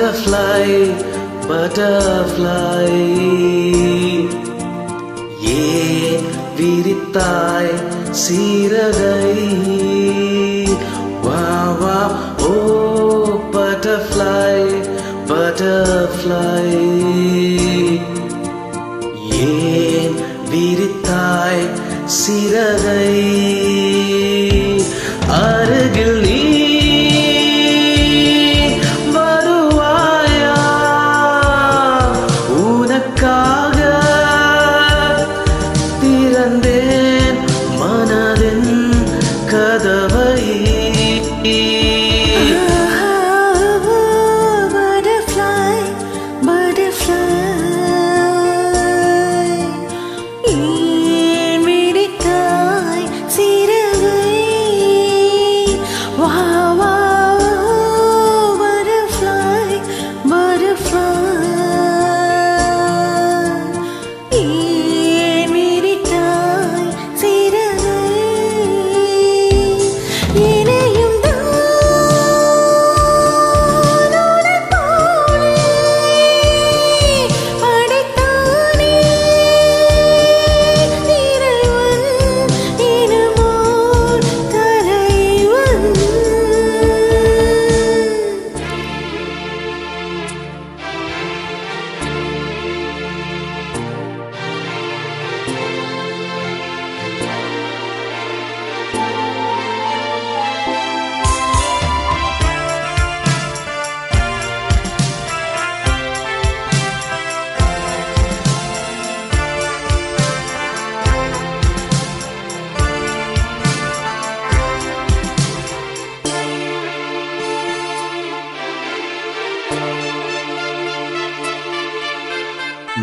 butterfly, butterfly. ஏன் விரித்தாய் சீரகை? வா வா ஓ butterfly, butterfly. ஏன் விரித்தாய் சிறகை? அருகில் நீ வருவாயா? உனக்காக திறந்தேன் மனதின் கதவை.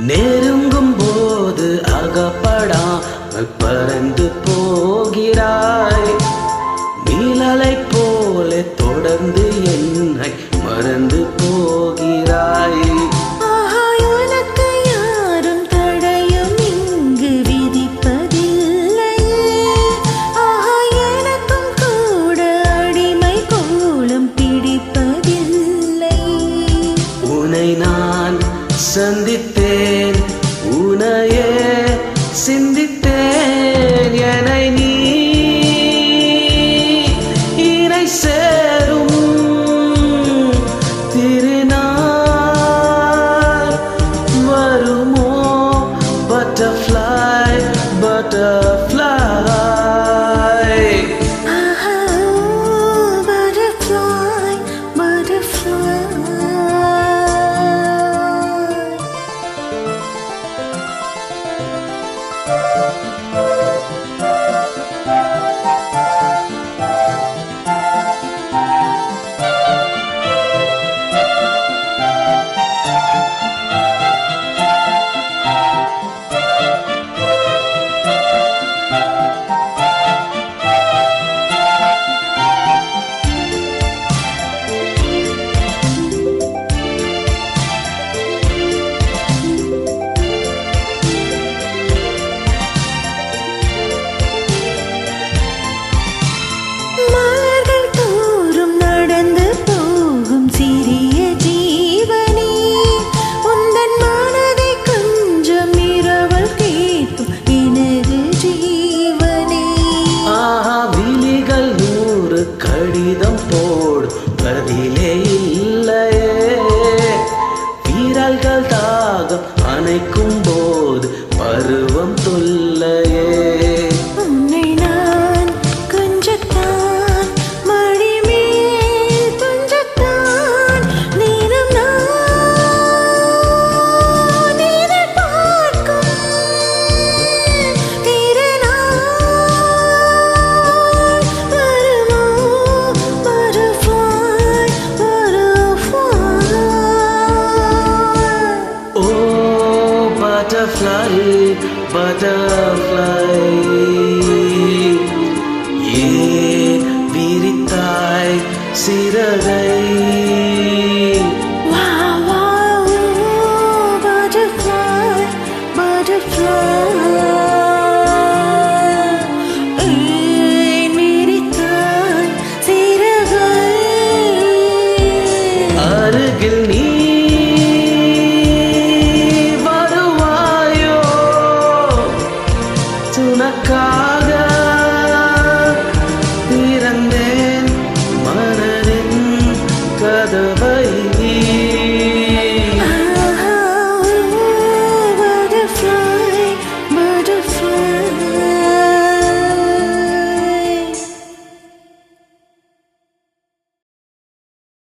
நெருங்கும் போது அகப்படாமல் பறந்து போகிறாய். நீலலை போல தொடர்ந்து என்னை மறந்து போகிறாய். உனக்கு யாரும் தடையும் இங்கு விதிப்பதில்லை. எனக்கும் கூட அடிமை கோலம் பிடிப்பதில்லை. உன்னை நான் சந்தித்தேன், உனையே சிந்தித்தேன். என்னை நீ இணை சேரும் திருநாள் வருமோ? butterfly, butterfly. Butterfly, butterfly. கடிதம் போடும் பதிலே இல்லையே. வீரர்கள் தாகம் அணைக்கும் போது பருவம் தொல்லையே. உன்னை நான் கொஞ்சத்தான் மடிமேல் கொஞ்சத்தான் நீரும் நான் எதிர்பார்க்கும் திருநாள் வருமோ? butterfly, butterfly. Oh butterfly, butterfly. ஏன் விரித்தாய் சிறகை? Wow, wow, butterfly, butterfly.